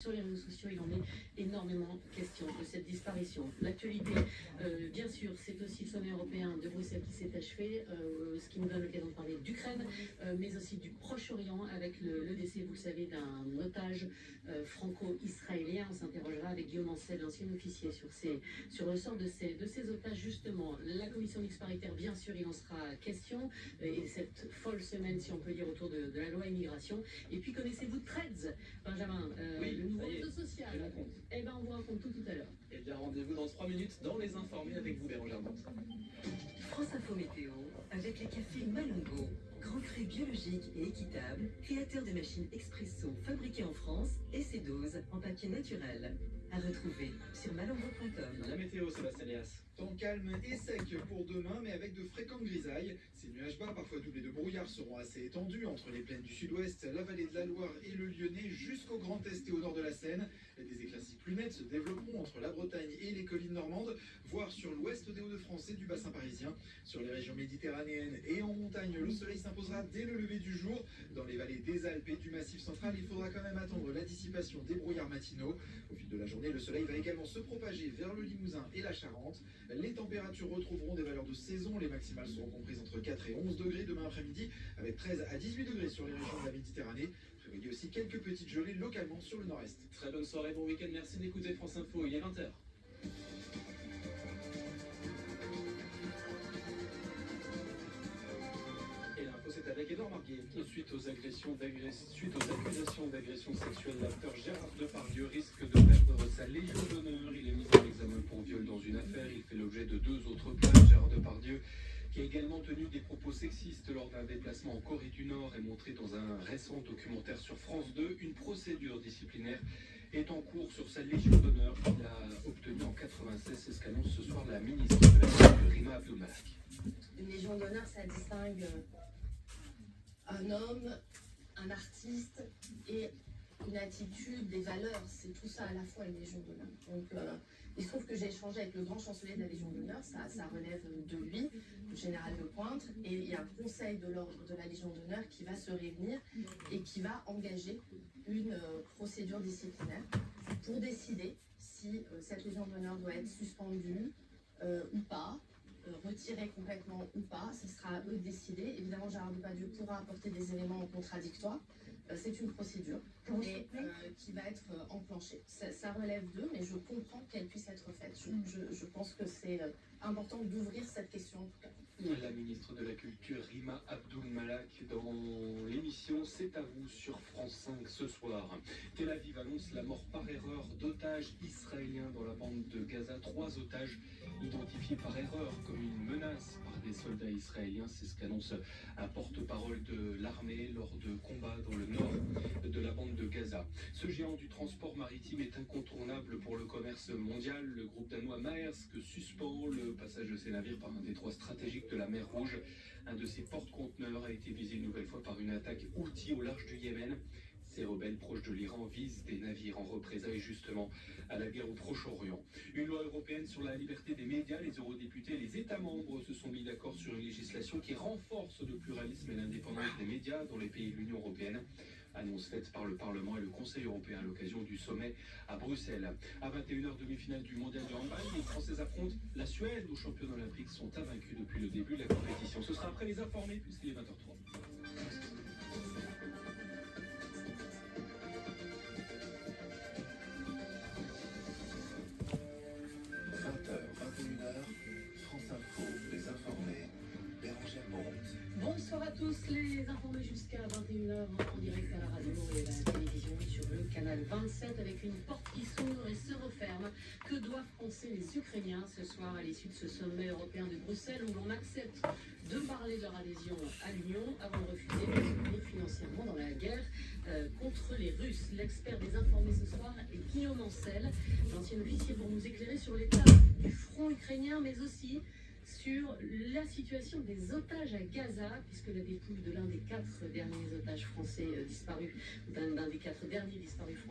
Sur les réseaux sociaux, il en est énormément question de cette disparition. L'actualité, bien sûr, c'est aussi le sommet européen de Bruxelles qui s'est achevé, ce qui nous donne l'occasion de parler d'Ukraine, mais aussi du Proche-Orient, avec le décès, vous le savez, d'un otage franco-israélien. On s'interrogera avec Guillaume Ancel, l'ancien officier, sur le sort de ces otages, justement. La commission mixte paritaire, bien sûr, il en sera question, et cette folle semaine, si on peut dire, autour de la loi immigration. Et puis, connaissez-vous Threads, Benjamin? Oui, le nouveau réseau social. Eh bien, on vous raconte tout à l'heure. Eh bien, rendez-vous dans 3 minutes dans Les Informés avec vous, Bérangère Bont. France Info Météo, avec les cafés Malongo, grand cru biologique et équitable, créateur de machines expresso fabriquées en France et ses doses en papier naturel. À retrouver sur malongo.com. La météo, Sébastien Léas. Temps calme et sec pour demain, mais avec de fréquentes grisailles. Ces nuages bas, parfois doublés de brouillard, seront assez étendus entre les plaines du sud-ouest, la vallée de la Loire et le Lyonnais, jusqu'au Grand Est et au nord de la Seine. Des éclaircies plus nettes se développeront entre la Bretagne et les collines normandes, voire sur l'ouest des Hauts-de-France et du bassin parisien. Sur les régions méditerranéennes et en montagne, le soleil s'imposera dès le lever du jour. Dans les vallées des Alpes et du Massif central, il faudra quand même attendre la dissipation des brouillards matinaux. Au fil de la journée, le soleil va également se propager vers le Limousin et la Charente. Les températures retrouveront des valeurs de saison. Les maximales seront comprises entre 4 et 11 degrés demain après-midi, avec 13 à 18 degrés sur les régions de la Méditerranée. Prévoyez aussi quelques petites gelées localement sur le nord-est. Très bonne soirée, bon week-end. Merci d'écouter France Info. Il est 20h. Et l'info, c'est avec Edouard Marguet. Suite aux accusations d'agression sexuelle, l'acteur Gérard Depardieu risque de perdre sa Légion d'honneur. Il est mis en examen pour viol dans une affaire. Il fait l'objet de 2 autres plaintes. Gérard Depardieu, qui a également tenu des propos sexistes lors d'un déplacement en Corée du Nord, est montré dans un récent documentaire sur France 2. Une procédure disciplinaire est en cours sur sa Légion d'honneur qu'il a obtenue en 96. C'est ce qu'annonce ce soir la ministre de la Culture, Rima Abdul Malak. Une Légion d'honneur, ça distingue un homme, un artiste et une attitude, des valeurs. C'est tout ça à la fois une Légion d'honneur. Donc, il se trouve que j'ai échangé avec le grand chancelier de la Légion d'honneur, ça relève de lui, le général Lecointre, et il y a un conseil de l'ordre de la Légion d'honneur qui va se réunir et qui va engager une procédure disciplinaire pour décider si cette Légion d'honneur doit être suspendue ou pas, retirée complètement ou pas. Ce sera à eux de décider. Évidemment, Gérard Depardieu pourra apporter des éléments contradictoires. C'est une procédure qui va être enclenchée. Ça relève d'eux, mais je comprends qu'elle puisse être faite. Je pense que c'est important d'ouvrir cette question en tout cas. La ministre de la Culture, Rima Abdul Malak, dans l'émission C'est à vous sur France 5 ce soir. Tel Aviv annonce la mort par erreur d'otages israéliens dans la bande de Gaza. 3 otages identifiés par erreur comme une menace par des soldats israéliens. C'est ce qu'annonce un porte-parole de l'armée lors de combats dans le nord de la bande de Gaza. Ce géant du transport maritime est incontournable pour le commerce mondial. Le groupe danois Maersk suspend le passage de ses navires par un détroit stratégique de la mer Rouge. Un de ses porte-conteneurs a été visé une nouvelle fois par une attaque Houthi au large du Yémen. Ces rebelles proches de l'Iran visent des navires en représailles justement à la guerre au Proche-Orient. Une loi européenne sur la liberté des médias. Les eurodéputés et les États membres se sont mis d'accord sur une législation qui renforce le pluralisme et l'indépendance des médias dans les pays de l'Union européenne. Annonce faite par le Parlement et le Conseil européen à l'occasion du sommet à Bruxelles. À 21h, demi-finale du mondial de handball, les Français affrontent la Suède. Nos champions olympiques sont invaincus depuis le début de la compétition. Ce sera après les informés puisqu'il est 20h03. Bonsoir à tous, les informés jusqu'à 21h en direct à la radio et à la télévision sur le canal 27 avec une porte qui s'ouvre et se referme. Que doivent penser les Ukrainiens ce soir à l'issue de ce sommet européen de Bruxelles où l'on accepte de parler de leur adhésion à l'Union avant de refuser de soutenir financièrement dans la guerre contre les Russes? L'expert des informés ce soir est Guillaume Ancel, l'ancien officier, pour nous éclairer sur l'état du front ukrainien mais aussi sur la situation des otages à Gaza, puisque la dépouille de l'un des 4 derniers otages français disparus, d'un des 4 derniers disparus français,